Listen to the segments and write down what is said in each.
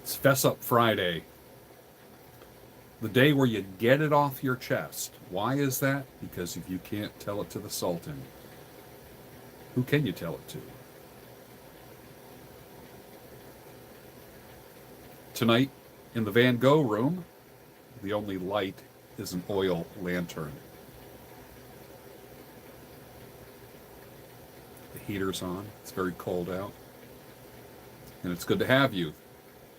It's Fess Up Friday, the day where you get it off your chest. Why is that? Because if you can't tell it to the Sultan, who can you tell it to? Tonight, in the Van Gogh room, the only light is an oil lantern. The heater's on. It's very cold out. And it's good to have you.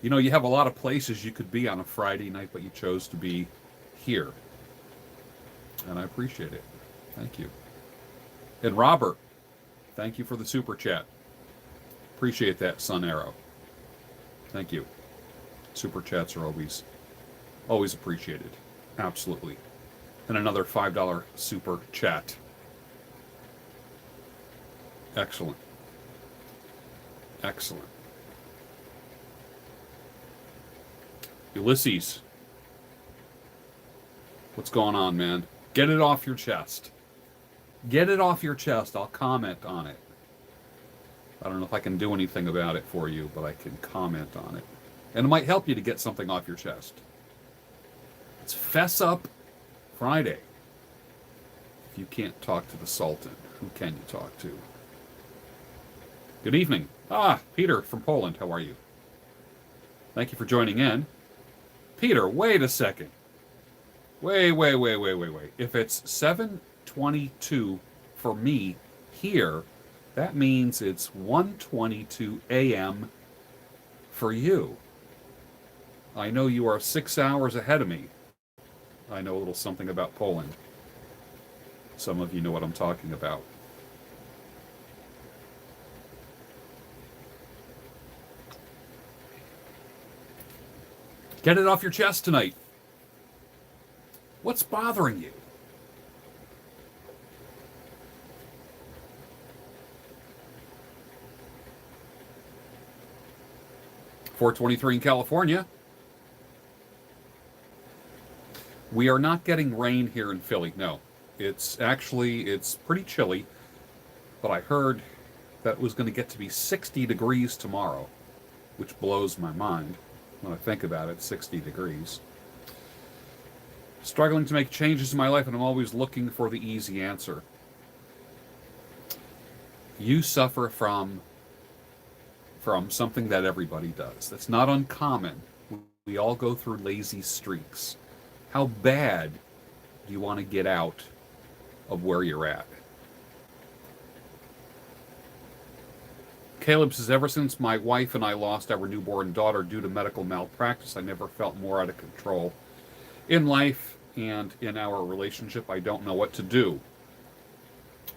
You know, you have a lot of places you could be on a Friday night, but you chose to be here. And I appreciate it. Thank you. And Robert, thank you for the super chat. Appreciate that, Sun Arrow. Thank you. Super chats are always appreciated. Absolutely. And another $5 super chat. Excellent. Excellent. Ulysses, what's going on, man? Get it off your chest. Get it off your chest. I'll comment on it. I don't know if I can do anything about it for you, but I can comment on it. And it might help you to get something off your chest. It's Fess Up Friday. If you can't talk to the Sultan, who can you talk to? Good evening. Peter from Poland. How are you? Thank you for joining in. Peter, wait a second. Wait. If it's 7:22 for me here, that means it's 1:22 a.m. for you. I know you are 6 hours ahead of me. I know a little something about Poland. Some of you know what I'm talking about. Get it off your chest tonight. What's bothering you? .423 in California. We are not getting rain here in Philly, no. It's pretty chilly, but I heard that it was going to get to be 60 degrees tomorrow, which blows my mind when I think about it, 60 degrees. Struggling to make changes in my life, and I'm always looking for the easy answer. You suffer from something that everybody does. That's not uncommon. We all go through lazy streaks. How bad do you want to get out of where you're at? Caleb says, ever since my wife and I lost our newborn daughter due to medical malpractice, I never felt more out of control in life and in our relationship. I don't know what to do.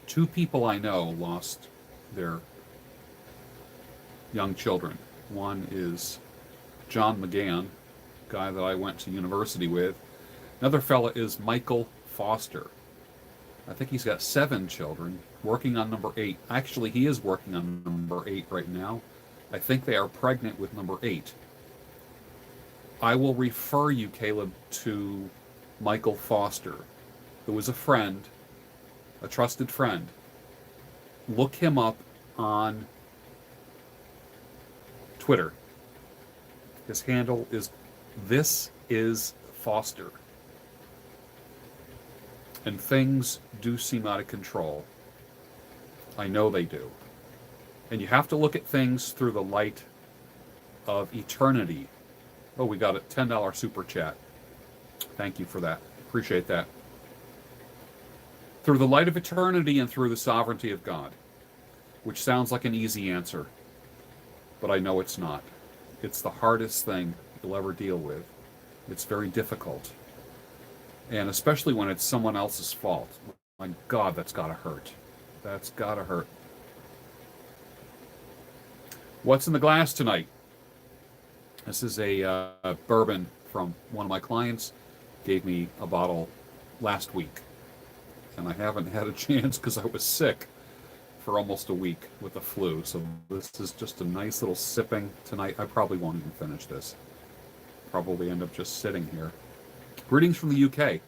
2 people I know lost their young children. One is John McGann, guy that I went to university with. Another fella is Michael Foster. I think he's got 7 children, working on number 8. Actually, he is working on number 8 right now. I think they are pregnant with number 8. I will refer you, Caleb, to Michael Foster, who is a friend, a trusted friend. Look him up on Twitter. His handle is This Is Foster. And things do seem out of control. I know they do. And you have to look at things through the light of eternity. Oh, we got a $10 super chat. Thank you for that. Appreciate that. Through the light of eternity and through the sovereignty of God, which sounds like an easy answer, but I know it's not. It's the hardest thing you'll ever deal with. It's very difficult. And especially when it's someone else's fault. My God, that's gotta hurt. That's gotta hurt. What's in the glass tonight? This is a bourbon from one of my clients. Gave me a bottle last week. And I haven't had a chance because I was sick for almost a week with the flu. So this is just a nice little sipping tonight. I probably won't even finish this. Probably end up just sitting here. Greetings from the UK.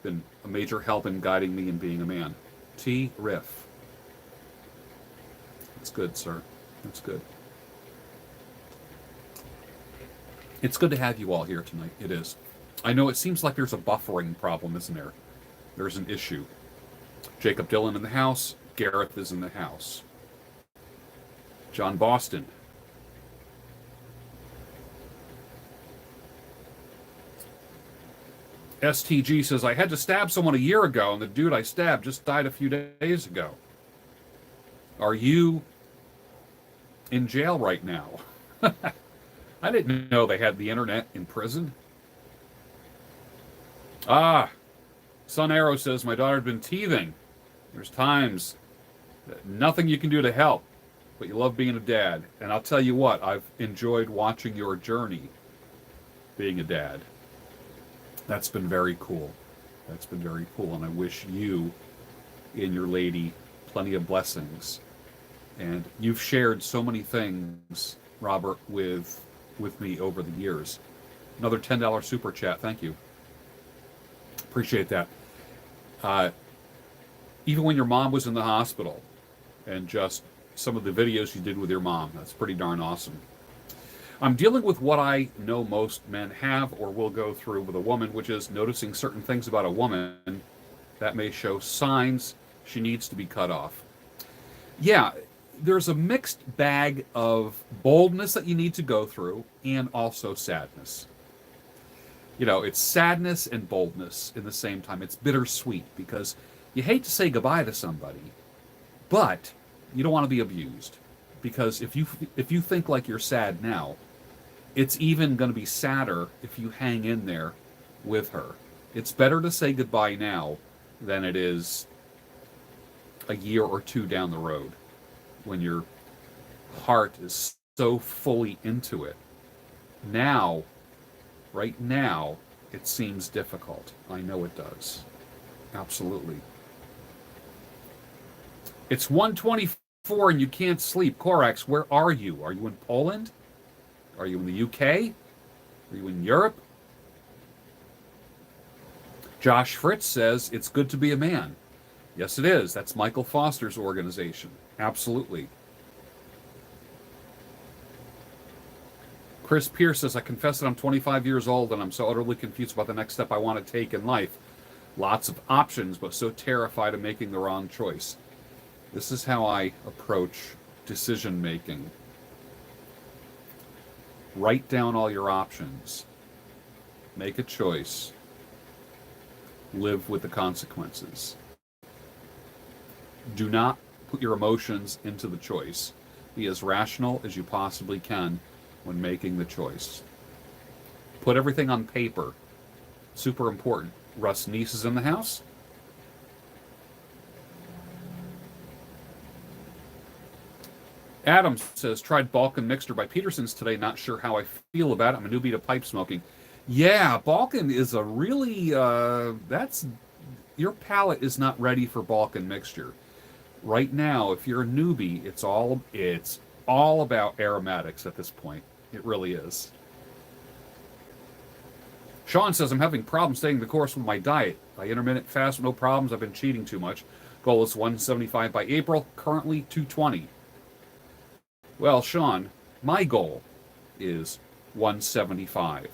Been a major help in guiding me in being a man. T. Riff. It's good, sir. It's good. It's good to have you all here tonight. It is. I know it seems like there's a buffering problem, isn't there? There's an issue. Jacob Dillon in the house. Gareth is in the house. John Boston. STG says, I had to stab someone a year ago, and the dude I stabbed just died a few days ago. Are you in jail right now? I didn't know they had the internet in prison. Sun Arrow says, my daughter had been teething. There's times that nothing you can do to help, but you love being a dad. And I'll tell you what, I've enjoyed watching your journey being a dad. That's been very cool. That's been very cool. And I wish you and your lady plenty of blessings. And you've shared so many things, Robert, with me over the years. Another $10 super chat. Thank you. Appreciate that. Even when your mom was in the hospital, and just some of the videos you did with your mom, that's pretty darn awesome. I'm dealing with what I know most men have or will go through with a woman, which is noticing certain things about a woman that may show signs she needs to be cut off. Yeah, there's a mixed bag of boldness that you need to go through and also sadness. You know, it's sadness and boldness in the same time. It's bittersweet because you hate to say goodbye to somebody, but you don't want to be abused. Because if you think like you're sad now, it's even going to be sadder if you hang in there with her. It's better to say goodbye now than it is a year or two down the road when your heart is so fully into it. Now, right now, it seems difficult. I know it does. Absolutely. It's 1:24 and you can't sleep. Korax, where are you? Are you in Poland? Are you in the UK? Are you in Europe? Josh Fritz says, it's good to be a man. Yes, it is. That's Michael Foster's organization. Absolutely. Chris Pierce says, I confess that I'm 25 years old and I'm so utterly confused about the next step I want to take in life. Lots of options, but so terrified of making the wrong choice. This is how I approach decision making. Write down all your options. Make a choice. Live with the consequences. Do not put your emotions into the choice. Be as rational as you possibly can when making the choice. Put everything on paper. Super important. Russ' niece is in the house. Adam says, tried Balkan Mixture by Peterson's today. Not sure how I feel about it. I'm a newbie to pipe smoking. Yeah, Balkan is a really, your palate is not ready for Balkan Mixture. Right now, if you're a newbie, it's all about aromatics at this point. It really is. Sean says, I'm having problems staying the course with my diet. I intermittent fast, no problems. I've been cheating too much. Goal is 175 by April, currently 220. Well, Sean, my goal is 175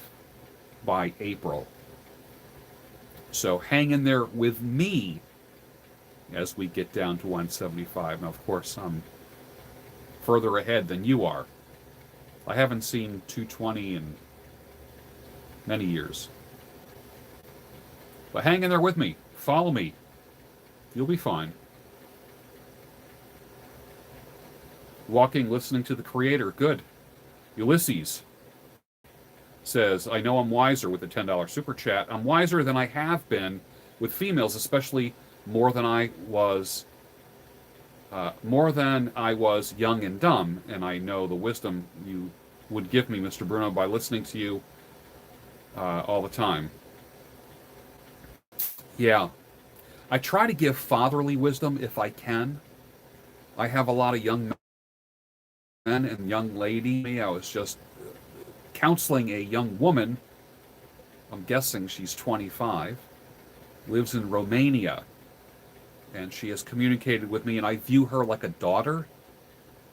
by April. So hang in there with me as we get down to 175. Now, of course, I'm further ahead than you are. I haven't seen 220 in many years. But hang in there with me. Follow me. You'll be fine. Walking, listening to the Creator. Good. Ulysses says, I know I'm wiser with the $10 super chat. I'm wiser than I have been with females, especially more than I was young and dumb. And I know the wisdom you would give me, Mr. Bruno, by listening to you all the time. Yeah. I try to give fatherly wisdom if I can. I have a lot of young men and young lady. I was just counseling a young woman. I'm guessing she's 25. Lives in Romania. And she has communicated with me, and I view her like a daughter.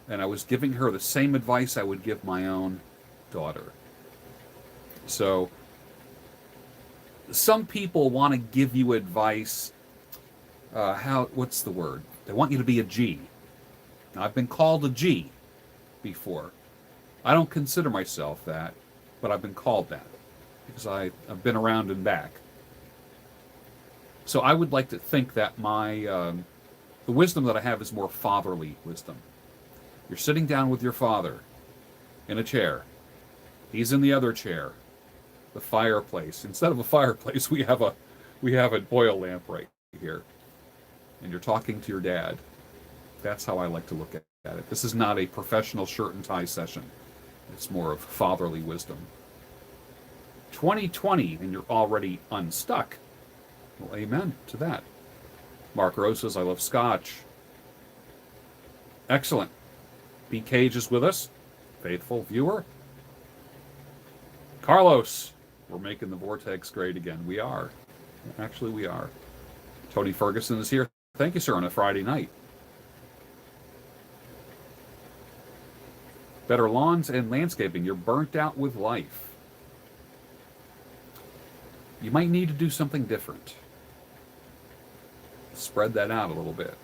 And I was giving her the same advice I would give my own daughter. So, some people want to give you advice. What's the word? They want you to be a G. Now, I've been called a G before. I don't consider myself that, but I've been called that because I've been around and back. So I would like to think that the wisdom that I have is more fatherly wisdom. You're sitting down with your father in a chair. He's in the other chair. The fireplace. Instead of a fireplace, we have an oil lamp right here. And you're talking to your dad. That's how I like to look at it. This is not a professional shirt and tie session. It's more of fatherly wisdom. 2020 and you're already unstuck. Well, amen to that. Mark Rose says, I love scotch. Excellent. B. Cage is with us. Faithful viewer. Carlos, we're making the vortex great again. We are. Actually, we are. Tony Ferguson is here. Thank you, sir, on a Friday night. Better lawns and landscaping. You're burnt out with life. You might need to do something different. Spread that out a little bit.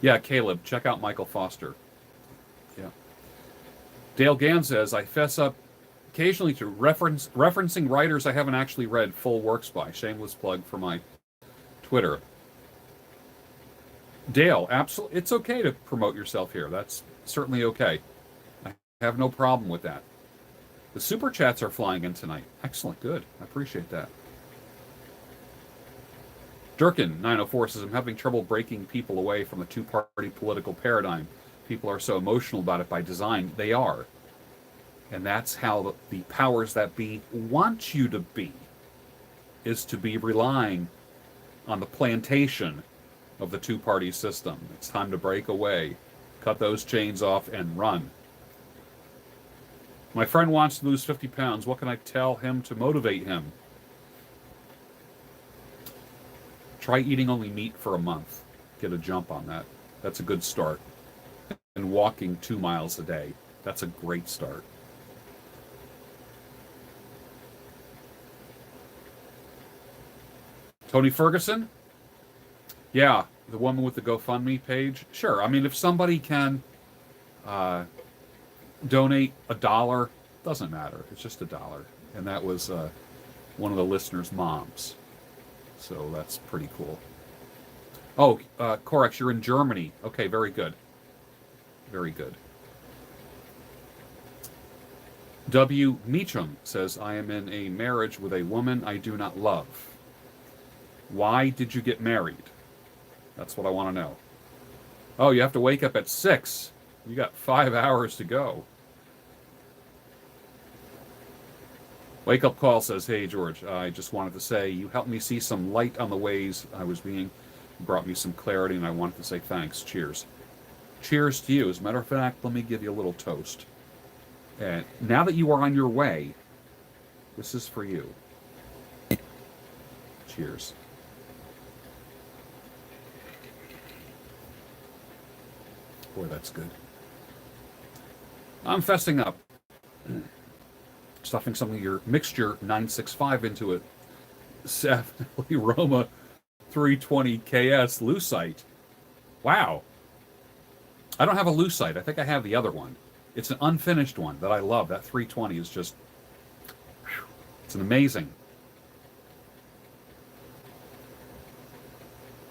Yeah, Caleb, check out Michael Foster. Yeah. Dale Gann says, I fess up occasionally to referencing writers I haven't actually read full works by. Shameless plug for my Twitter. Dale, absolutely, it's okay to promote yourself here. That's certainly okay. I have no problem with that. The super chats are flying in tonight. Excellent, good. I appreciate that. Durkin 904 says, I'm having trouble breaking people away from the two-party political paradigm. People are so emotional about it by design. They are. And that's how the powers that be want you to be, is to be relying on the plantation of the two-party system. It's time to break away, cut those chains off, and run. My friend wants to lose 50 pounds. What can I tell him to motivate him? Try eating only meat for a month. Get a jump on that. That's a good start. And walking 2 miles a day. That's a great start. Tony Ferguson? Yeah, the woman with the GoFundMe page. Sure. I mean, if somebody can donate $1, doesn't matter. It's just $1. And that was one of the listeners' moms. So that's pretty cool. Oh, Corex, you're in Germany. Okay, very good. Very good. W. Meacham says, I am in a marriage with a woman I do not love. Why did you get married? That's what I want to know. Oh, you have to wake up at 6. You got 5 hours to go. Wake Up Call says, hey, George, I just wanted to say you helped me see some light on the ways I was being. You brought me some clarity, and I wanted to say thanks. Cheers. Cheers to you. As a matter of fact, let me give you a little toast. And now that you are on your way, this is for you. Cheers. Boy, that's good. I'm fessing up. Stuffing some of your mixture 965 into it. Savonly Roma 320 KS lucite. Wow. I don't have a lucite. I think I have the other one. It's an unfinished one that I love. That 320 is just, it's an amazing.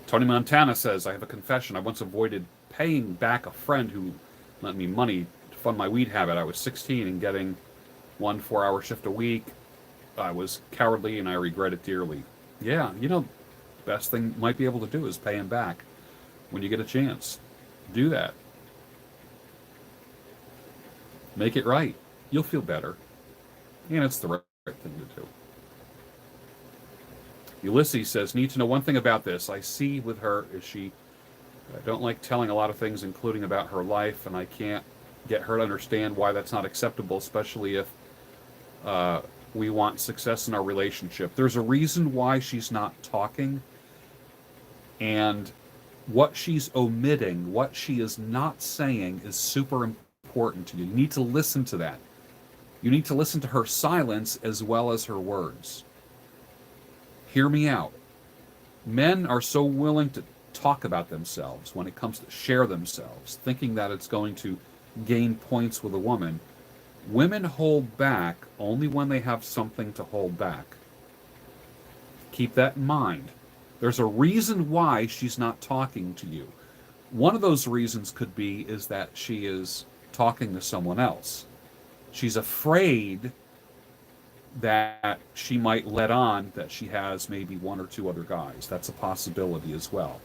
Tony Montana says, I have a confession. I once avoided paying back a friend who lent me money to fund my weed habit. I was 16 and getting 1 4-hour shift a week. I was cowardly and I regret it dearly. Yeah, you know, best thing you might be able to do is pay him back when you get a chance. Do that. Make it right. You'll feel better. And it's the right thing to do. Ulysses says, need to know one thing about this. I see with her is I don't like telling a lot of things, including about her life, and I can't get her to understand why that's not acceptable, especially if we want success in our relationship. There's a reason why she's not talking, and what she's omitting, what she is not saying is super important to you. You need to listen to that. You need to listen to her silence as well as her words. Hear me out. Men are so willing to talk about themselves when it comes to share themselves, thinking that it's going to gain points with a woman. Women hold back only when they have something to hold back. Keep that in mind. There's a reason why she's not talking to you. One of those reasons could be is that she is talking to someone else. She's afraid that she might let on that she has maybe 1 or 2 other guys. That's a possibility as well.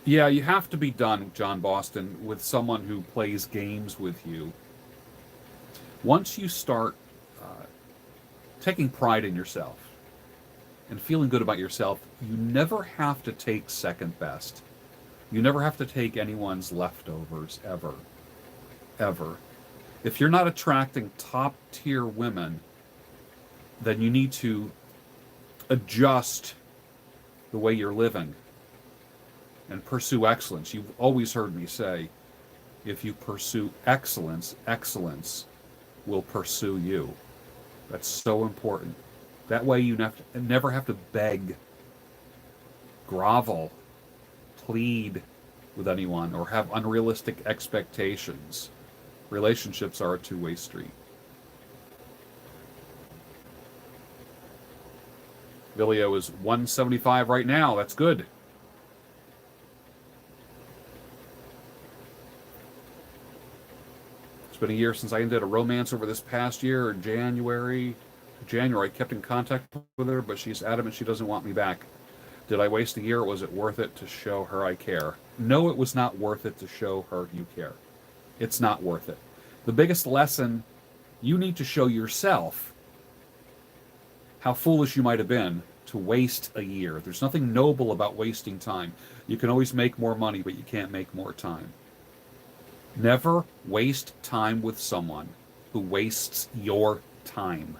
Yeah, you have to be done, John Boston, with someone who plays games with you. Once you start taking pride in yourself and feeling good about yourself, you never have to take second best. You never have to take anyone's leftovers, ever. Ever. If you're not attracting top-tier women, then you need to adjust the way you're living and pursue excellence. You've always heard me say, if you pursue excellence, excellence will pursue you. That's so important. That way you never have to beg, grovel, plead with anyone, or have unrealistic expectations. Relationships are a two-way street. Vilio is 175 right now. That's good. It's been a year since I ended a romance over this past year. In January, I kept in contact with her, but she's adamant she doesn't want me back. Did I waste a year, or was it worth it to show her I care? No, it was not worth it to show her you care. It's not worth it. The biggest lesson, you need to show yourself how foolish you might have been to waste a year. There's nothing noble about wasting time. You can always make more money, but you can't make more time. Never waste time with someone who wastes your time.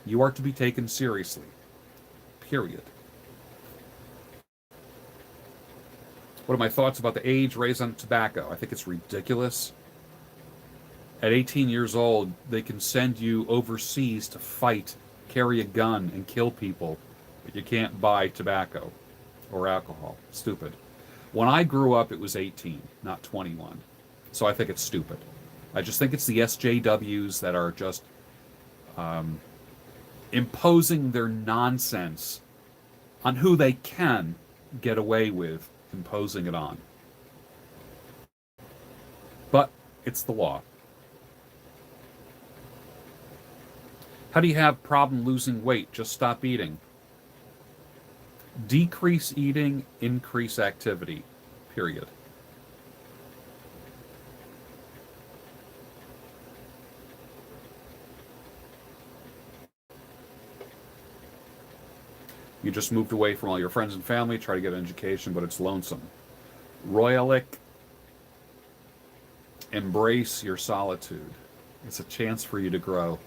You are to be taken seriously. Period. What are my thoughts about the age raised on tobacco? I think it's ridiculous. At 18 years old, they can send you overseas to fight, carry a gun, and kill people, but you can't buy tobacco or alcohol. Stupid. When I grew up, it was 18, not 21. So I think it's stupid. I just think it's the SJWs that are just imposing their nonsense on who they can get away with imposing it on. But it's the law. How do you have problem losing weight? Just stop eating. Decrease eating, increase activity. Period. You just moved away from all your friends and family, try to get an education, but it's lonesome. Royalic, embrace your solitude. It's a chance for you to grow.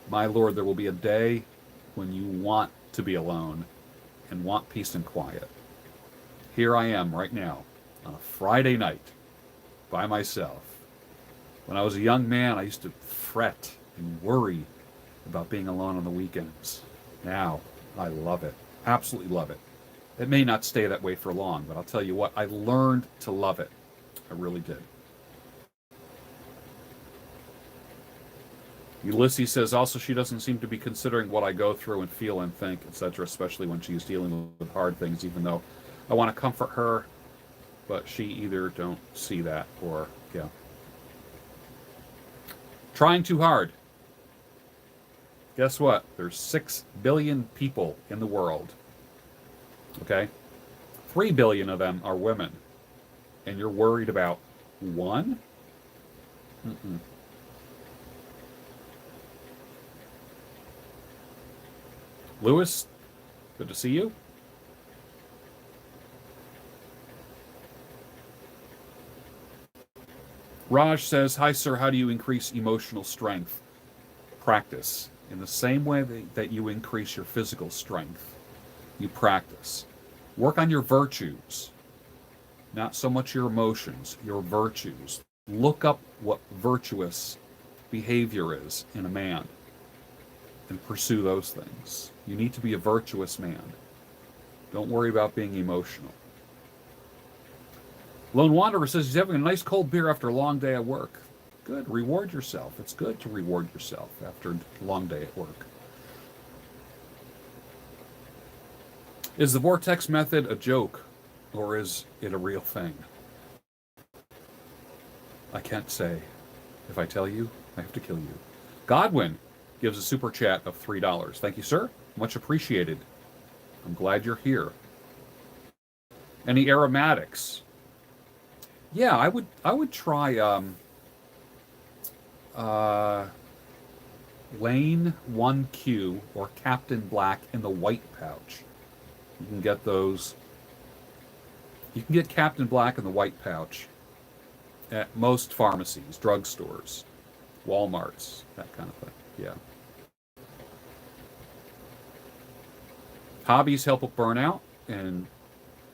My Lord, there will be a day when you want to be alone and want peace and quiet. Here I am right now on a Friday night by myself. When I was a young man, I used to fret and worry about being alone on the weekends. Now, I love it. Absolutely love it. It may not stay that way for long, but I'll tell you what, I learned to love it. I really did. Ulysses says, also, she doesn't seem to be considering what I go through and feel and think, etc., especially when she's dealing with hard things, even though I want to comfort her, but she either don't see that or, yeah. Trying too hard. Guess what? There's 6 billion people in the world. Okay? 3 billion of them are women. And you're worried about one? Mm-mm. Lewis, good to see you. Raj says, hi, sir, how do you increase emotional strength? Practice. In the same way that you increase your physical strength, you practice. Work on your virtues, not so much your emotions, your virtues. Look up what virtuous behavior is in a man and pursue those things. You need to be a virtuous man. Don't worry about being emotional. Lone Wanderer says he's having a nice cold beer after a long day at work. Good. Reward yourself. It's good to reward yourself after a long day at work. Is the vortex method a joke, or is it a real thing? I can't say. If I tell you, I have to kill you. Godwin gives a super chat of $3. Thank you, sir. Much appreciated. I'm glad you're here. Any aromatics? Yeah, I would try Lane 1Q or Captain Black in the white pouch. You can get those. You can get Captain Black in the white pouch at most pharmacies, drugstores, Walmarts, that kind of thing. Yeah. Hobbies help with burnout, and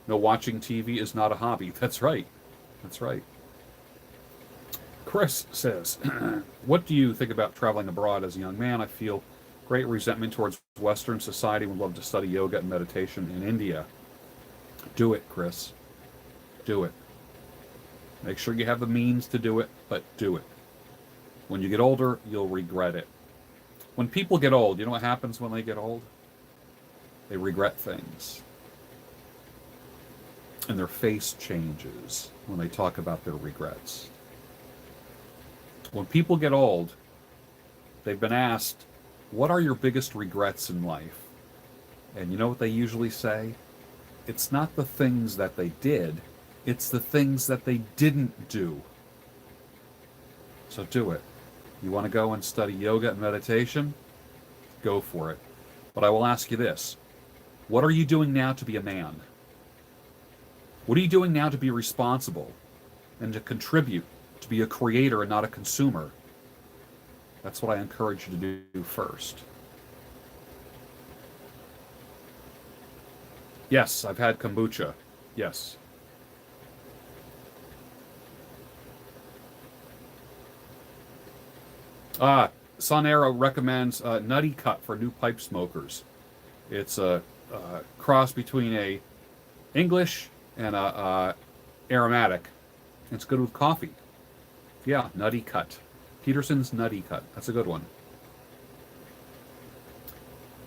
no, watching TV is not a hobby. That's right. That's right. Chris says, what do you think about traveling abroad as a young man? I feel Great resentment towards Western society. Would love to study yoga and meditation in India. Do it, Chris. Do it. Make sure you have the means to do it, but do it. When you get older, you'll regret it. When people get old, you know what happens when they get old? They regret things. And their face changes when they talk about their regrets. When people get old, they've been asked, what are your biggest regrets in life? And you know what they usually say? It's not the things that they did, it's the things that they didn't do. So do it. You want to go and study yoga and meditation? Go for it. But I will ask you this. What are you doing now to be a man? What are you doing now to be responsible and to contribute, to be a creator and not a consumer? That's what I encourage you to do first. Yes, I've had kombucha. Yes. Sonera recommends Nutty Cut for new pipe smokers. It's a cross between a English and a aromatic. It's good with coffee. Yeah, Nutty Cut. Peterson's Nutty Cut. That's a good one.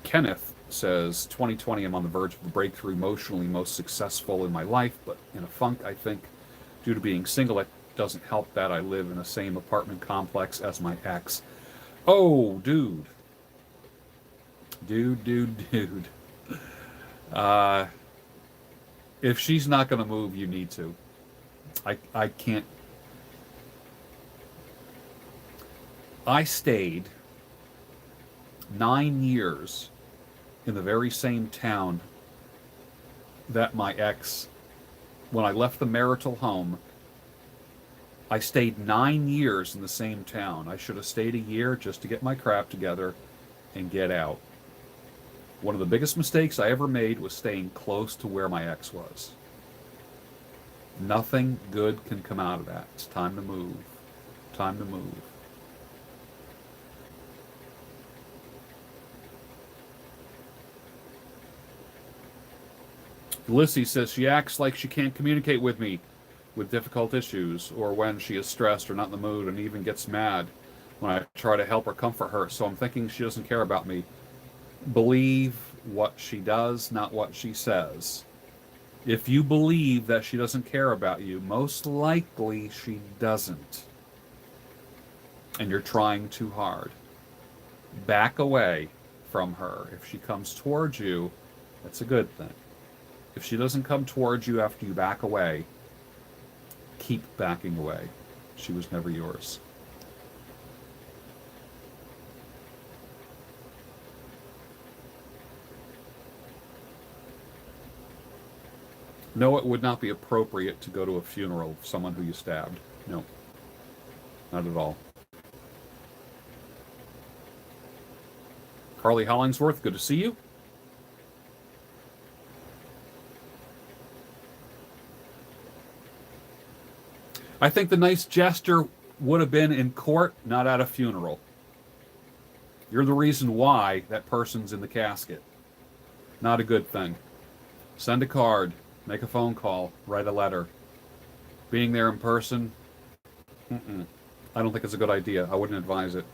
Kenneth says, 2020, I'm on the verge of a breakthrough, emotionally most successful in my life, but in a funk, I think, due to being single. It doesn't help that I live in the same apartment complex as my ex. Oh, dude. Dude. If she's not going to move, you need to. I can't. I stayed 9 years in the very same town that my ex, when I left the marital home, I stayed 9 years in the same town. I should have stayed a year just to get my crap together and get out. One of the biggest mistakes I ever made was staying close to where my ex was. Nothing good can come out of that. It's time to move. Time to move. Lissy says she acts like she can't communicate with me with difficult issues, or when she is stressed or not in the mood, and even gets mad when I try to help or comfort her. So I'm thinking she doesn't care about me. Believe what she does, not what she says. If you believe that she doesn't care about you, most likely she doesn't. And you're trying too hard. Back away from her. If she comes towards you, that's a good thing. If she doesn't come towards you after you back away, keep backing away. She was never yours. No, it would not be appropriate to go to a funeral of someone who you stabbed. No, not at all. Carly Hollingsworth, good to see you. I think the nice gesture would have been in court, not at a funeral. You're the reason why that person's in the casket. Not a good thing. Send a card, make a phone call, write a letter. Being there in person, I don't think it's a good idea. I wouldn't advise it.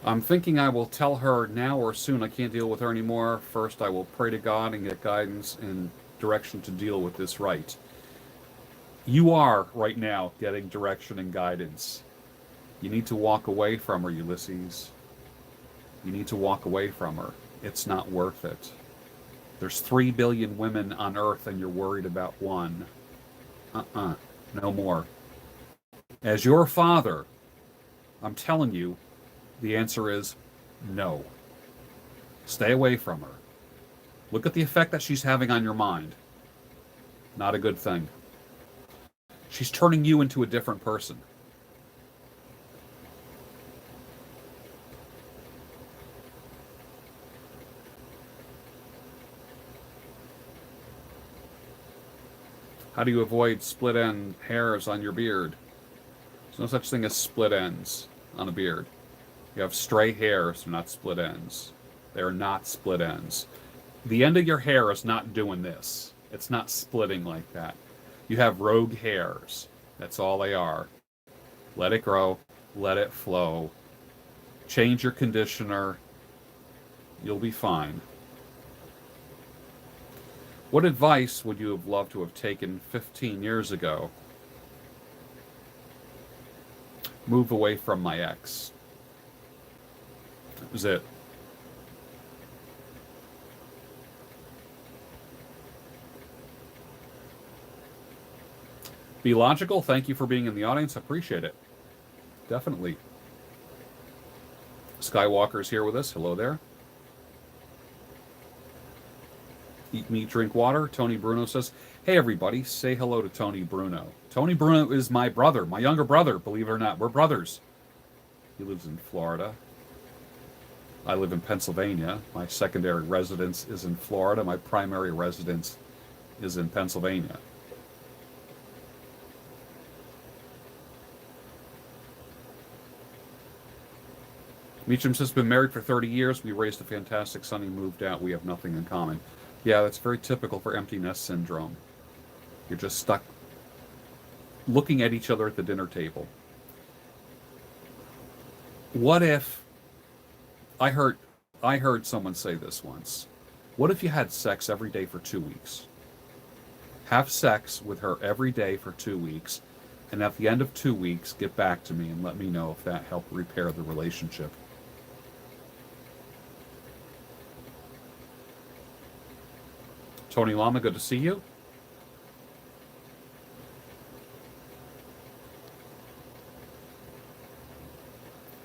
I'm thinking I will tell her now or soon I can't deal with her anymore. First, I will pray to God and get guidance and direction to deal with this right. You are, right now, getting direction and guidance. You need to walk away from her, Ulysses. You need to walk away from her. It's not worth it. There's 3 billion women on Earth and you're worried about one. No more. As your father, I'm telling you, the answer is no. Stay away from her. Look at the effect that she's having on your mind. Not a good thing. She's turning you into a different person. How do you avoid split end hairs on your beard? There's no such thing as split ends on a beard. You have stray hairs, they're not split ends. They are not split ends. The end of your hair is not doing this. It's not splitting like that. You have rogue hairs. That's all they are. Let it grow. Let it flow. Change your conditioner. You'll be fine. What advice would you have loved to have taken 15 years ago? Move away from my ex. That was it. Be logical. Thank you for being in the audience. I appreciate it. Definitely. Skywalker's here with us. Hello there. Eat meat, drink water. Tony Bruno says, hey, everybody, say hello to Tony Bruno. Tony Bruno is my brother, my younger brother, believe it or not. We're brothers. He lives in Florida. I live in Pennsylvania. My secondary residence is in Florida. My primary residence is in Pennsylvania. Meacham has been married for 30 years. We raised a fantastic son. He moved out. We have nothing in common. Yeah, that's very typical for empty nest syndrome. You're just stuck looking at each other at the dinner table. What if, I heard someone say this once. What if you had sex every day for 2 weeks? Have sex with her every day for 2 weeks, and at the end of 2 weeks, get back to me and let me know if that helped repair the relationship. Tony Lama, good to see you.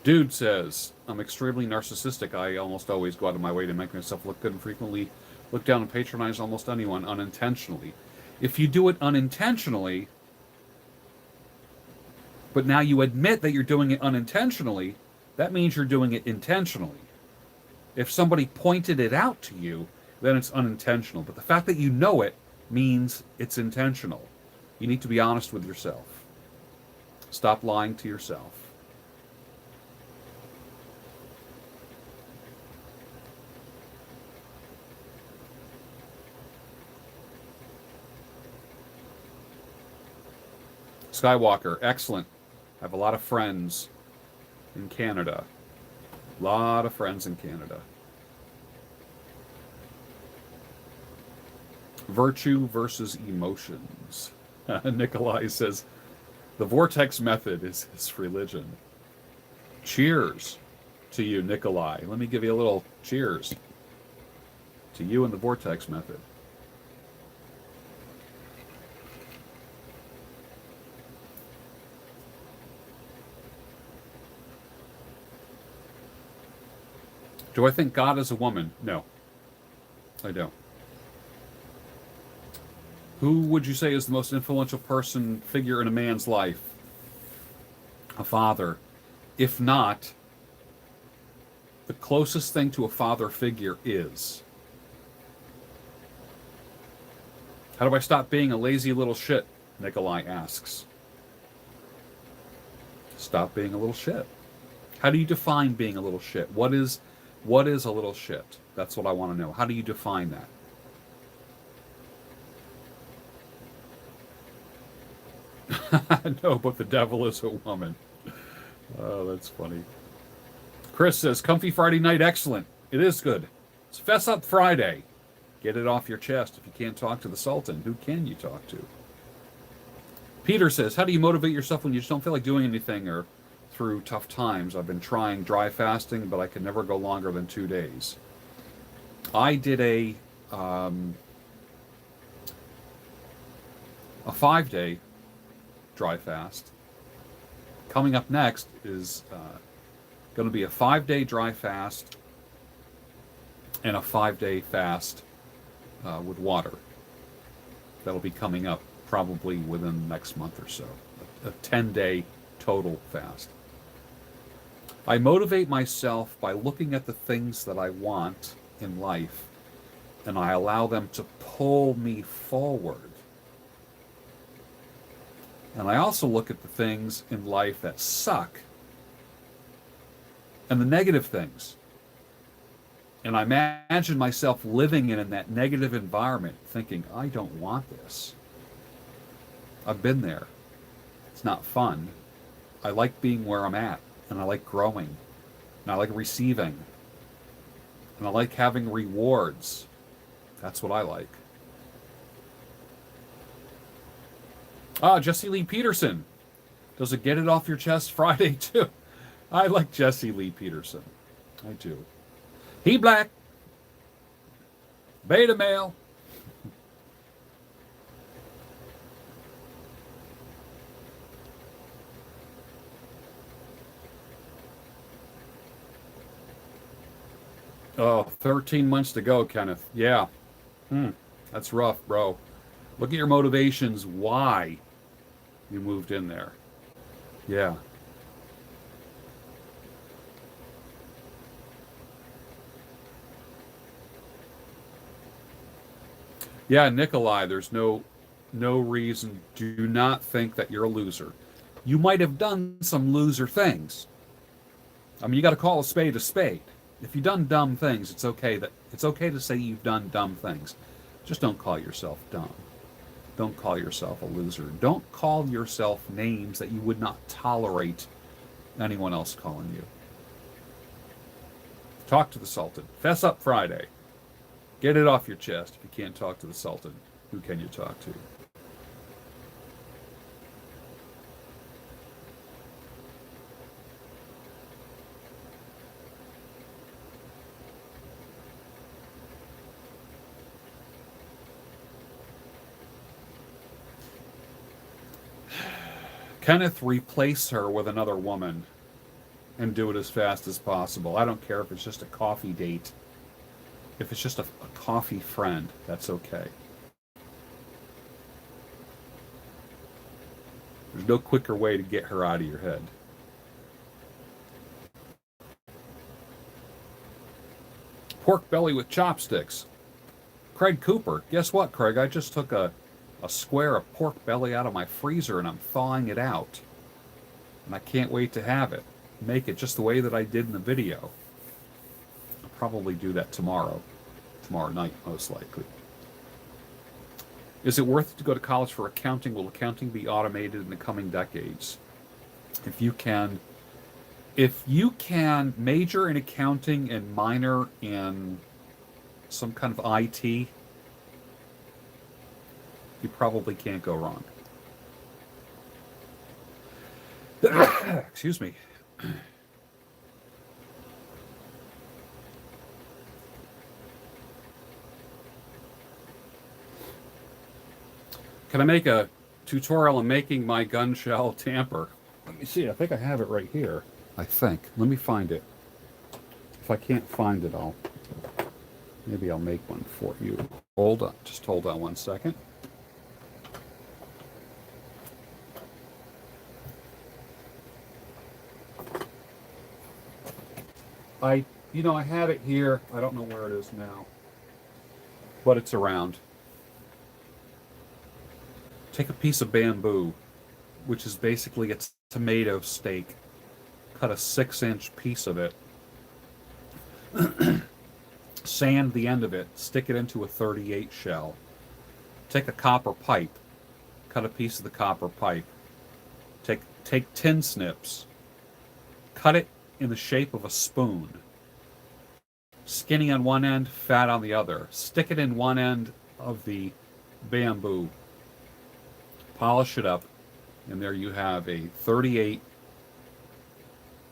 Dude says, I'm extremely narcissistic. I almost always go out of my way to make myself look good and frequently look down and patronize almost anyone unintentionally. If you do it unintentionally, but now you admit that you're doing it unintentionally, that means you're doing it intentionally. If somebody pointed it out to you, then it's unintentional. But the fact that you know it means it's intentional. You need to be honest with yourself. Stop lying to yourself. Skywalker, excellent. I have a lot of friends in Canada. A lot of friends in Canada. Virtue versus emotions. Nikolai says, the vortex method is his religion. Cheers to you, Nikolai. Let me give you a little cheers to you and the vortex method. Do I think God is a woman? No, I don't. Who would you say is the most influential figure in a man's life? A father. If not, the closest thing to a father figure is. How do I stop being a lazy little shit? Nikolai asks. Stop being a little shit. How do you define being a little shit? What is a little shit? That's what I want to know. How do you define that? No, but the devil is a woman. Oh, that's funny. Chris says, comfy Friday night, excellent. It is good. It's Fess Up Friday. Get it off your chest. If you can't talk to the Sultan, who can you talk to? Peter says, how do you motivate yourself when you just don't feel like doing anything or through tough times? I've been trying dry fasting, but I can never go longer than 2 days. I did a 5-day dry fast. Coming up next is going to be a 5-day dry fast and a 5-day fast with water. That'll be coming up probably within the next month or so. A 10-day total fast. I motivate myself by looking at the things that I want in life, and I allow them to pull me forward. And I also look at the things in life that suck and the negative things. And I imagine myself living in that negative environment thinking, I don't want this. I've been there. It's not fun. I like being where I'm at, and I like growing, and I like receiving, and I like having rewards. That's what I like. Jesse Lee Peterson. Does it get it off your chest Friday too? I like Jesse Lee Peterson. I do. He black. Beta male. Oh, 13 months to go, Kenneth. Yeah. That's rough, bro. Look at your motivations, why you moved in there. Yeah. Yeah, Nikolai, there's no reason. Do not think that you're a loser. You might have done some loser things. I mean, you got to call a spade a spade. If you've done dumb things, it's okay to say you've done dumb things. Just don't call yourself dumb. Don't call yourself a loser. Don't call yourself names that you would not tolerate anyone else calling you. Talk to the Sultan. Fess Up Friday. Get it off your chest. If you can't talk to the Sultan, who can you talk to? Kenneth, replace her with another woman and do it as fast as possible. I don't care if it's just a coffee date. If it's just a coffee friend, that's okay. There's no quicker way to get her out of your head. Pork belly with chopsticks. Craig Cooper. Guess what, Craig? I just took a square of pork belly out of my freezer and I'm thawing it out. And I can't wait to have it. Make it just the way that I did in the video. I'll probably do that tomorrow night, most likely. Is it worth it to go to college for accounting? Will accounting be automated in the coming decades? If you can major in accounting and minor in some kind of IT, you probably can't go wrong. Excuse me. Can I make a tutorial on making my gun shell tamper? Let me see. I think I have it right here. I think. Let me find it. If I can't find it, maybe I'll make one for you. Hold on. Just hold on one second. I had it here. I don't know where it is now. But it's around. Take a piece of bamboo, which is basically a tomato steak. Cut a 6-inch piece of it. Sand the end of it. Stick it into a 38 shell. Take a copper pipe. Cut a piece of the copper pipe. Take tin snips. Cut it in the shape of a spoon. Skinny on one end, fat on the other. Stick it in one end of the bamboo. Polish it up, and there you have a 38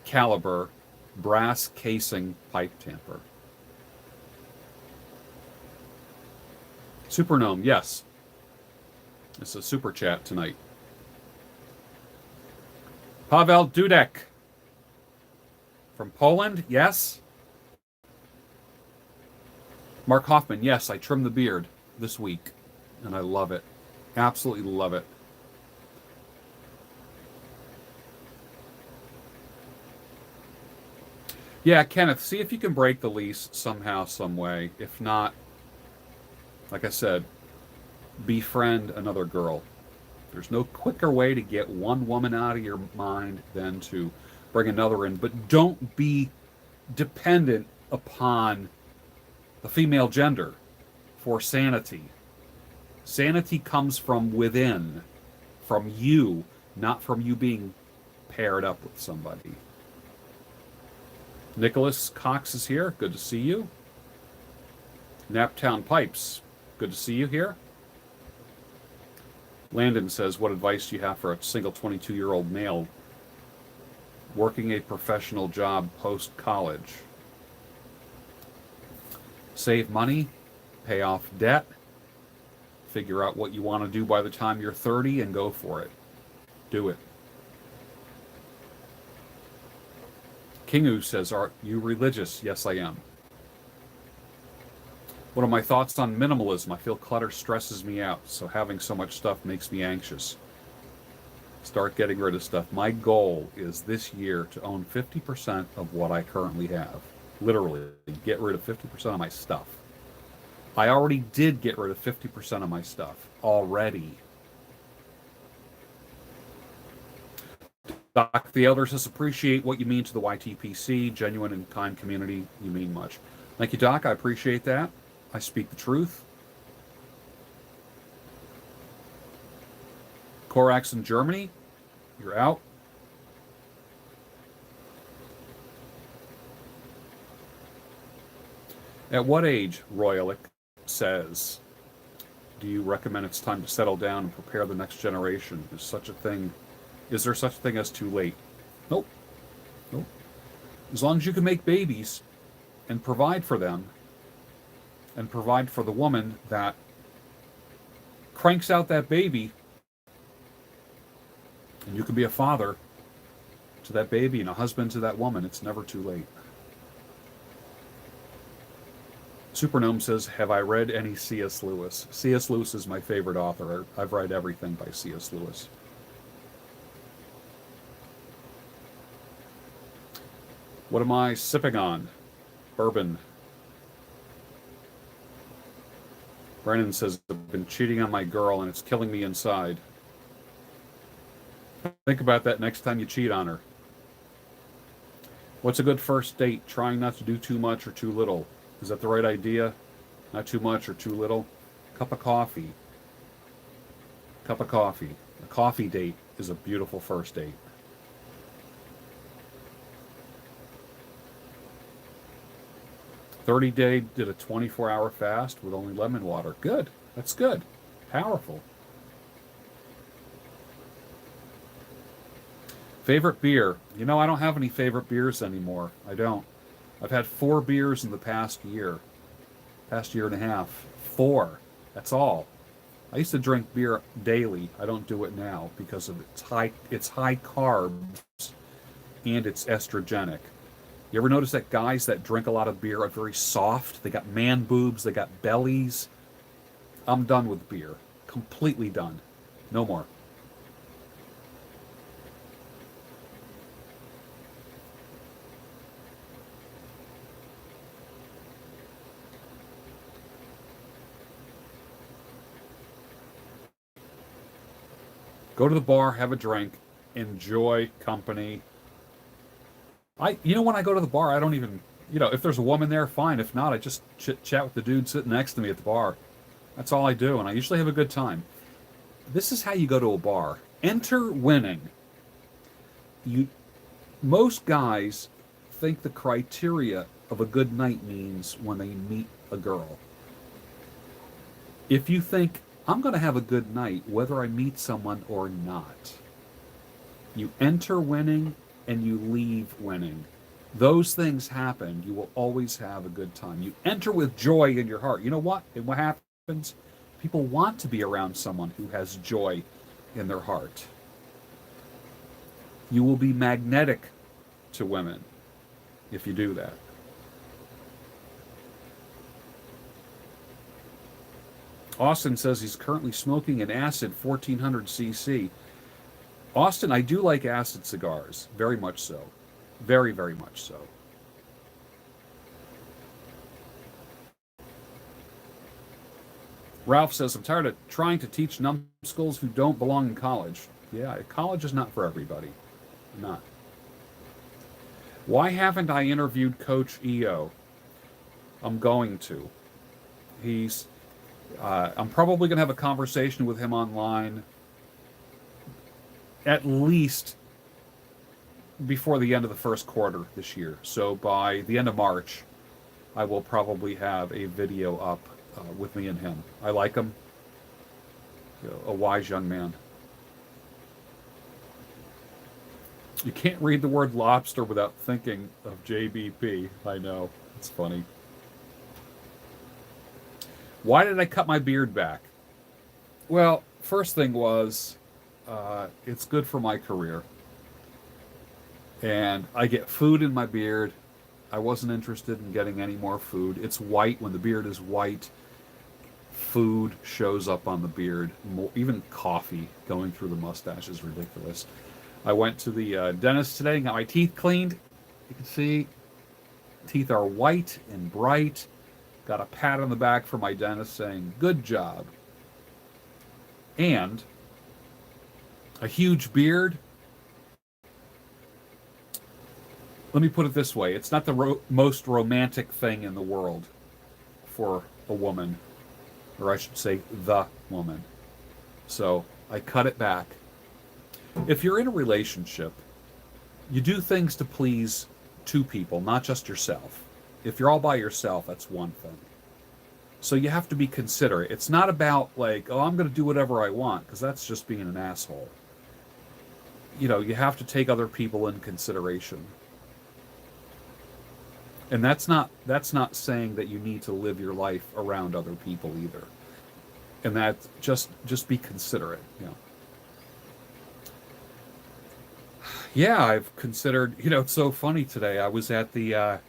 caliber brass casing pipe tamper. Super Gnome, yes. It's a super chat tonight. Pavel Dudek from Poland, yes. Mark Hoffman, yes, I trimmed the beard this week, and I love it. Absolutely love it. Yeah, Kenneth, see if you can break the lease somehow, some way. If not, like I said, befriend another girl. There's no quicker way to get one woman out of your mind than to bring another in. But don't be dependent upon the female gender for sanity. Sanity comes from within, from you, not from you being paired up with somebody. Nicholas Cox is here. Good to see you. Naptown Pipes. Good to see you here. Landon says, what advice do you have for a single 22-year-old male working a professional job post-college? Save money, pay off debt, figure out what you want to do by the time you're 30 and go for it. Do it. Kingu says, are you religious? Yes, I am. What are my thoughts on minimalism? I feel clutter stresses me out, so having so much stuff makes me anxious. Start getting rid of stuff. My goal is this year to own 50% of what I currently have. Literally, get rid of 50% of my stuff. I already did get rid of 50% of my stuff. Already. Doc the Elder says, appreciate what you mean to the YTPC, genuine and kind community. You mean much. Thank you, Doc. I appreciate that. I speak the truth. Korax in Germany, you're out. At what age, Royalic says, do you recommend it's time to settle down and prepare the next generation? Is there such a thing as too late? Nope. Nope. As long as you can make babies and provide for them and provide for the woman that cranks out that baby, and you can be a father to that baby and a husband to that woman, it's never too late. Supernome says, have I read any C.S. Lewis? C.S. Lewis is my favorite author. I've read everything by C.S. Lewis. What am I sipping on? Bourbon. Brennan says, I've been cheating on my girl and it's killing me inside. Think about that next time you cheat on her. What's a good first date? Trying not to do too much or too little. Is that the right idea? Not too much or too little? Cup of coffee. Cup of coffee. A coffee date is a beautiful first date. "30-day did a 24-hour fast with only lemon water." Good. That's good. Powerful. Favorite beer? You know, I don't have any favorite beers anymore. I don't. I've had 4 beers in the past year and a half. 4. That's all. I used to drink beer daily. I don't do it now because of it's high carbs and it's estrogenic. You ever notice that guys that drink a lot of beer are very soft? They got man boobs, they got bellies. I'm done with beer. Completely done. No more. Go to the bar, have a drink, enjoy company. When I go to the bar, I don't even, if there's a woman there, fine. If not, I just chit-chat with the dude sitting next to me at the bar. That's all I do, and I usually have a good time. This is how you go to a bar. Enter winning. Most guys think the criteria of a good night means when they meet a girl. If you think, I'm going to have a good night whether I meet someone or not, you enter winning and you leave winning. Those things happen. You will always have a good time. You enter with joy in your heart. You know what? And what happens? People want to be around someone who has joy in their heart. You will be magnetic to women if you do that. Austin says he's currently smoking an acid 1400 cc. Austin, I do like acid cigars. Very much so. Very, very much so. Ralph says, I'm tired of trying to teach numbskulls who don't belong in college. Yeah, college is not for everybody. Not. Why haven't I interviewed Coach EO? I'm going to. I'm probably going to have a conversation with him online at least before the end of the first quarter this year. So by the end of March, I will probably have a video up with me and him. I like him. A wise young man. You can't read the word lobster without thinking of JBP. I know. It's funny. Why did I cut my beard back? Well, first thing was, it's good for my career. And I get food in my beard. I wasn't interested in getting any more food. It's white. When the beard is white, food shows up on the beard. Even coffee going through the mustache is ridiculous. I went to the dentist today and got my teeth cleaned. You can see teeth are white and bright. Got a pat on the back from my dentist saying, good job. And a huge beard. Let me put it this way. It's not the most romantic thing in the world for a woman. Or I should say, the woman. So I cut it back. If you're in a relationship, you do things to please two people, not just yourself. If you're all by yourself, that's one thing. So you have to be considerate. It's not about like, oh, I'm going to do whatever I want, because that's just being an asshole. You know, you have to take other people in consideration. And that's not saying that you need to live your life around other people either. And that just be considerate, you know. Yeah, I've considered, you know, it's so funny today. I was at the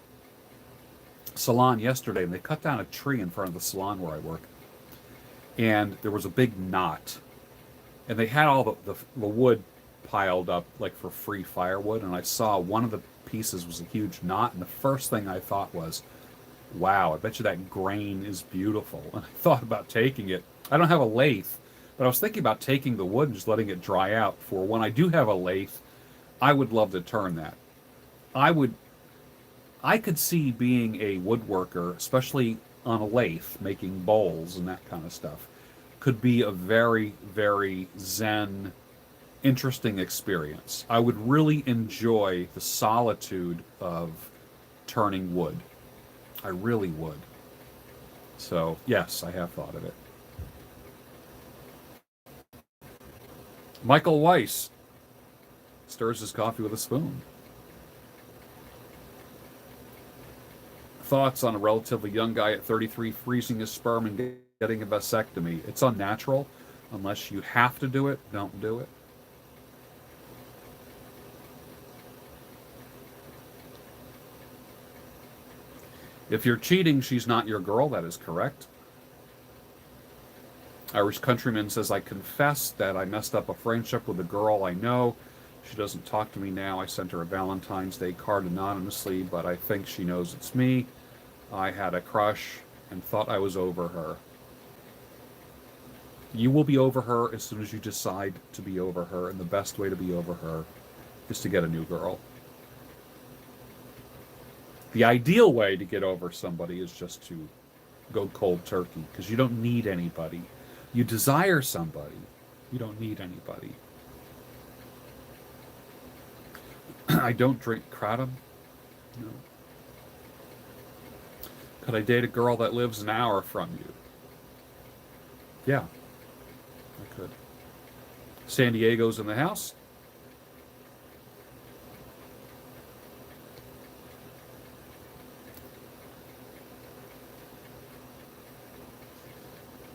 salon yesterday, and they cut down a tree in front of the salon where I work. And there was a big knot. And they had all the wood piled up, like, for free firewood. And I saw one of the pieces was a huge knot. And the first thing I thought was, wow, I bet you that grain is beautiful. And I thought about taking it. I don't have a lathe, but I was thinking about taking the wood and just letting it dry out for when I do have a lathe. I would love to turn that. I could see being a woodworker, especially on a lathe, making bowls and that kind of stuff, could be a very, very zen, interesting experience. I would really enjoy the solitude of turning wood. I really would. So, yes, I have thought of it. Michael Weiss stirs his coffee with a spoon. Thoughts on a relatively young guy at 33 freezing his sperm and getting a vasectomy? It's unnatural. Unless you have to do it, don't do it. If you're cheating, she's not your girl. That is correct. Irish Countryman says, I confess that I messed up a friendship with a girl I know. She doesn't talk to me now. I sent her a Valentine's Day card anonymously, but I think she knows it's me. I had a crush and thought I was over her. You will be over her as soon as you decide to be over her, and the best way to be over her is to get a new girl. The ideal way to get over somebody is just to go cold turkey, because you don't need anybody. You desire somebody. You don't need anybody. I don't drink kratom. No. Could I date a girl that lives an hour from you? Yeah, I could. San Diego's in the house.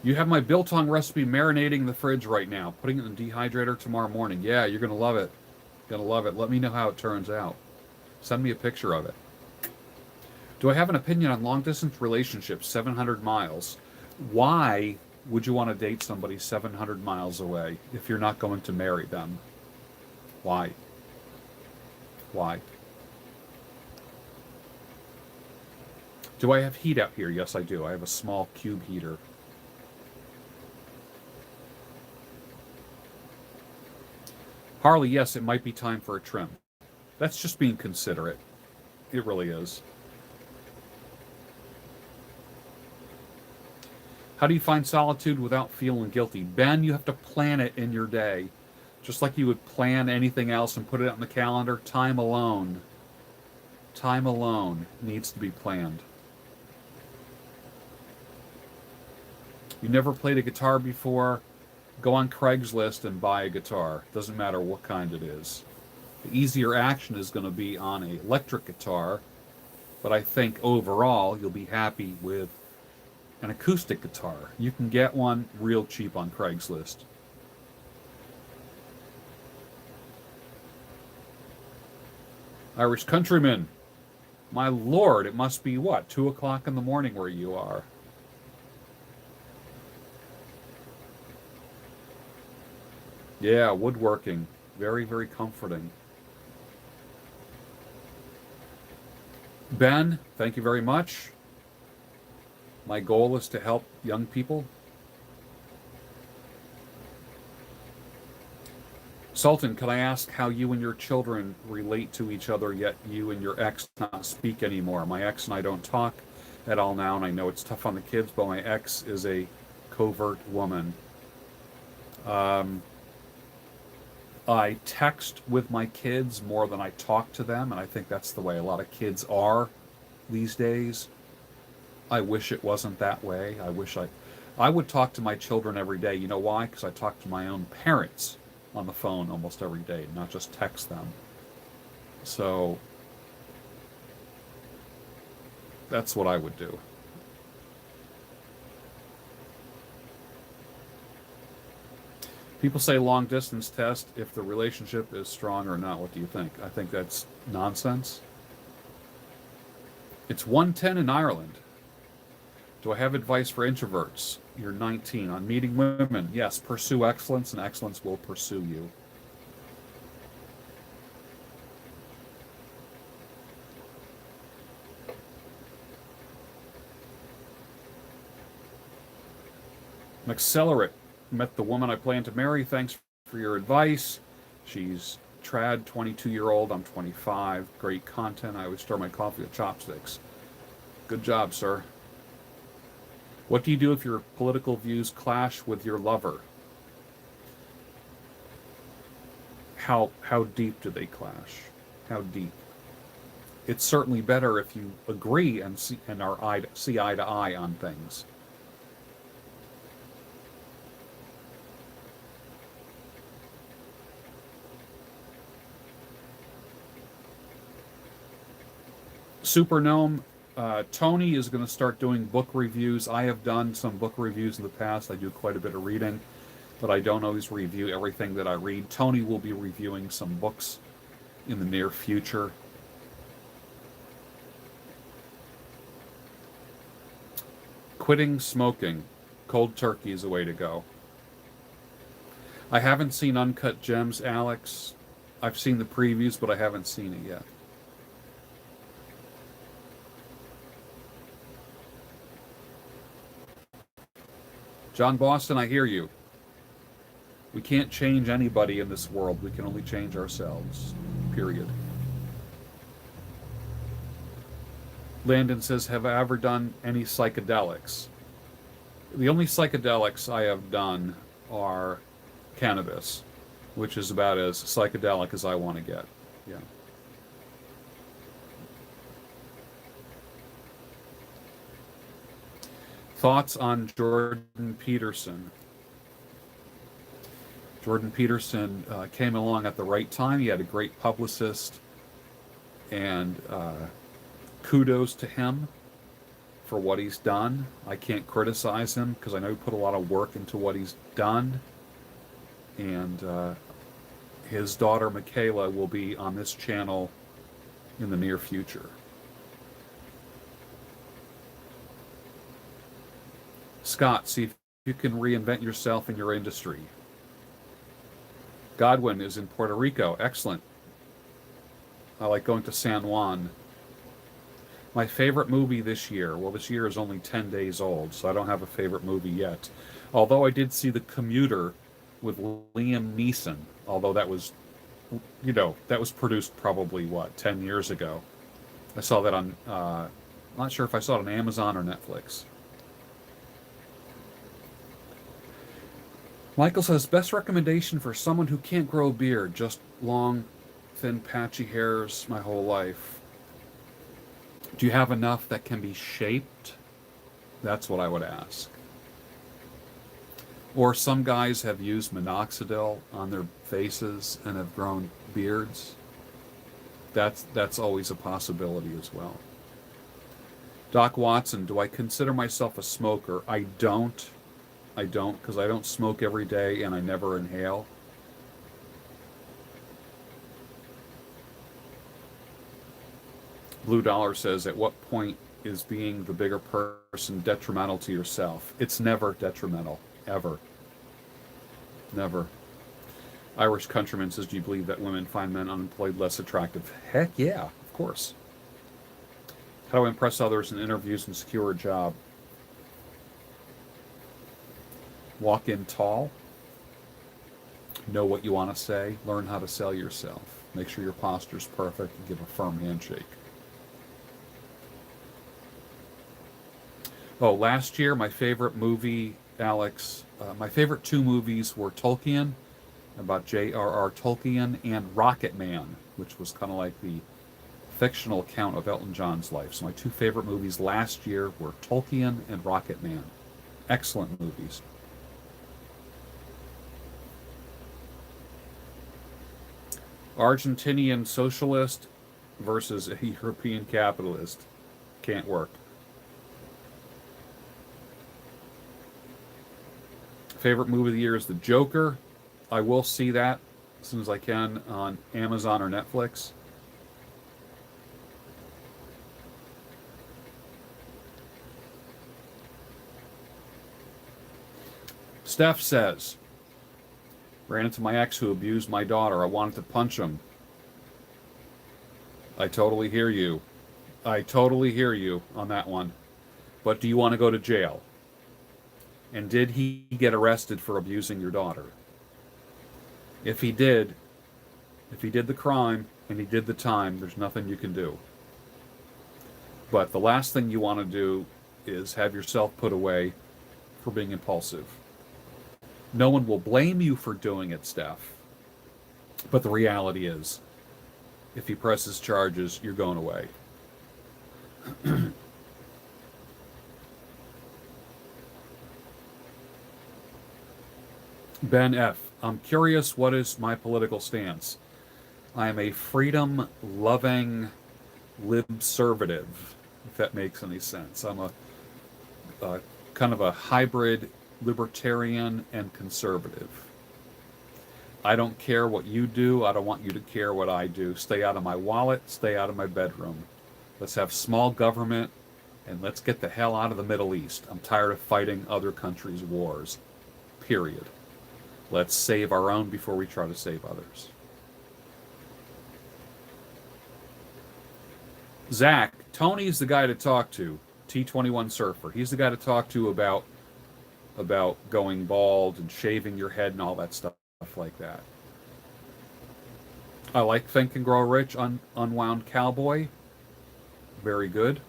You have my biltong recipe marinating in the fridge right now. Putting it in the dehydrator tomorrow morning. Yeah, you're going to love it. Going to love it. Let me know how it turns out. Send me a picture of it. Do I have an opinion on long-distance relationships 700 miles? Why would you want to date somebody 700 miles away if you're not going to marry them? Why? Why? Do I have heat out here? Yes, I do. I have a small cube heater. Harley, yes, it might be time for a trim. That's just being considerate. It really is. How do you find solitude without feeling guilty? Ben, you have to plan it in your day. Just like you would plan anything else and put it on the calendar, time alone. Time alone needs to be planned. You never played a guitar before? Go on Craigslist and buy a guitar. Doesn't matter what kind it is. The easier action is going to be on an electric guitar, but I think overall you'll be happy with an acoustic guitar. You can get one real cheap on Craigslist. Irish countryman, my lord, it must be what, 2 o'clock in the morning where you are. Yeah, woodworking. Very, very comforting. Ben, thank you very much. My goal is to help young people. Sultan, can I ask how you and your children relate to each other, yet you and your ex not speak anymore? My ex and I don't talk at all now, and I know it's tough on the kids, but my ex is a covert woman. I text with my kids more than I talk to them, and I think that's the way a lot of kids are these days. I wish it wasn't that way. I would talk to my children every day. You know why? Because I talk to my own parents on the phone almost every day, not just text them. So that's what I would do. People say long distance test if the relationship is strong or not. What do you think? I think that's nonsense. It's 1:10 in Ireland. Do I have advice for introverts? You're 19. On meeting women, yes, pursue excellence, and excellence will pursue you. McCellerate, met the woman I plan to marry. Thanks for your advice. She's trad, 22-year-old. I'm 25. Great content. I always stir my coffee with chopsticks. Good job, sir. What do you do if your political views clash with your lover? How deep do they clash? How deep? It's certainly better if you agree and see eye to eye on things. Super Gnome, Tony is going to start doing book reviews. I have done some book reviews in the past. I do quite a bit of reading, but I don't always review everything that I read. Tony will be reviewing some books in the near future. Quitting smoking. Cold turkey is the way to go. I haven't seen Uncut Gems, Alex. I've seen the previews, but I haven't seen it yet. John Boston, I hear you. We can't change anybody in this world. We can only change ourselves. Period. Landon says, have I ever done any psychedelics? The only psychedelics I have done are cannabis, which is about as psychedelic as I want to get. Yeah. Thoughts on Jordan Peterson? Jordan Peterson came along at the right time. He had a great publicist, and kudos to him for what he's done. I can't criticize him because I know he put a lot of work into what he's done. And his daughter Michaela will be on this channel in the near future. Scott, see if you can reinvent yourself in your industry. Godwin is in Puerto Rico. Excellent. I like going to San Juan. My favorite movie this year. Well, this year is only 10 days old, so I don't have a favorite movie yet. Although I did see The Commuter with Liam Neeson, although that was that was produced probably, what, 10 years ago. I saw that on, not sure if I saw it on Amazon or Netflix. Michael says, best recommendation for someone who can't grow a beard, just long, thin, patchy hairs my whole life. Do you have enough that can be shaped? That's what I would ask. Or some guys have used minoxidil on their faces and have grown beards. That's always a possibility as well. Doc Watson, do I consider myself a smoker? I don't, because I don't smoke every day and I never inhale. Blue Dollar says, at what point is being the bigger person detrimental to yourself? It's never detrimental, ever. Never. Irish Countryman says, do you believe that women find men unemployed less attractive? Heck yeah, of course. How do I impress others in interviews and secure a job? Walk in tall. Know what you want to say. Learn how to sell yourself. Make sure your posture's perfect and give a firm handshake. Oh, last year, my favorite movie, Alex, my favorite two movies were Tolkien, about J.R.R. Tolkien, and Rocket Man, which was kind of like the fictional account of Elton John's life. So my two favorite movies last year were Tolkien and Rocket Man. Excellent movies. Argentinian socialist versus a European capitalist. Can't work. Favorite movie of the year is The Joker. I will see that as soon as I can on Amazon or Netflix. Steph says, ran into my ex who abused my daughter. I wanted to punch him. I totally hear you. I totally hear you on that one. But do you want to go to jail? And did he get arrested for abusing your daughter? If he did the crime and he did the time, there's nothing you can do. But the last thing you want to do is have yourself put away for being impulsive. No one will blame you for doing it, Steph. But the reality is, if he presses charges, you're going away. Ben F., I'm curious, what is my political stance? I am a freedom-loving libservative, if that makes any sense. I'm a kind of a hybrid libertarian and conservative. I don't care what you do. I don't want you to care what I do. Stay out of my wallet. Stay out of my bedroom. Let's have small government, and let's get the hell out of the Middle East. I'm tired of fighting other countries' wars. Period. Let's save our own before we try to save others. Zach, Tony's the guy to talk to. T21 Surfer. He's the guy to talk to about going bald and shaving your head and all that stuff like that. I like Think and Grow Rich, Unwound Cowboy. Very good.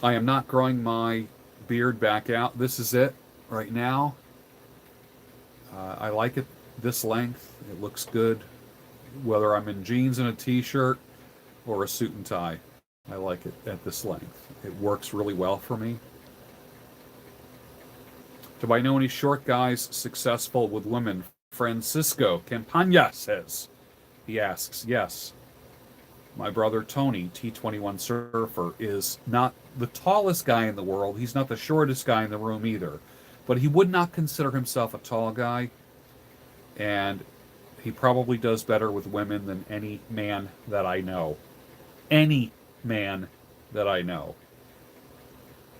I am not growing my beard back out. This is it right now. I like it this length. It looks good. Whether I'm in jeans and a t-shirt or a suit and tie, I like it at this length. It works really well for me. Do I know any short guys successful with women? Francisco Campagna says. He asks, yes. My brother Tony, T21 Surfer, is not the tallest guy in the world. He's not the shortest guy in the room either. But he would not consider himself a tall guy. And he probably does better with women than any man that I know. Any man that I know.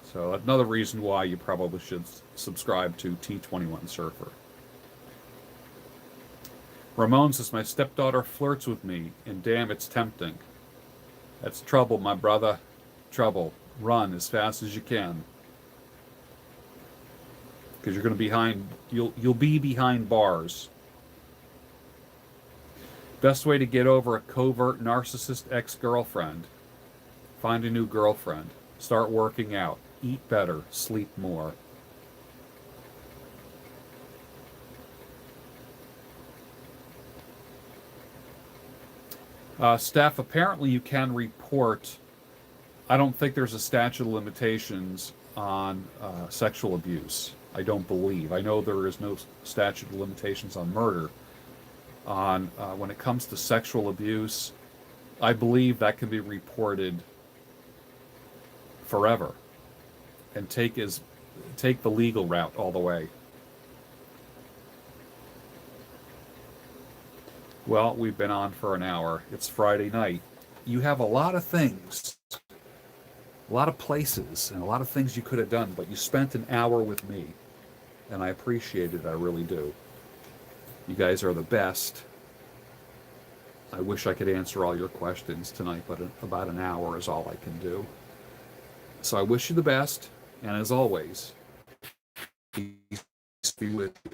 So another reason why you probably should subscribe to T21 Surfer. Ramon says, my stepdaughter flirts with me, and damn, it's tempting. That's trouble, my brother. Trouble. Run as fast as you can. because you're going to you'll be behind bars. Best way to get over a covert narcissist ex-girlfriend: find a new girlfriend, start working out, eat better, sleep more. Steph, apparently you can report. I don't think there's a statute of limitations on sexual abuse. I don't believe. I know there is no statute of limitations on murder. On when it comes to sexual abuse, I believe that can be reported forever, and take the legal route all the way. Well, we've been on for an hour. It's Friday night. You have a lot of things, a lot of places, and a lot of things you could have done, but you spent an hour with me, and I appreciate it. I really do. You guys are the best. I wish I could answer all your questions tonight, but about an hour is all I can do. So I wish you the best, and as always, peace be with you.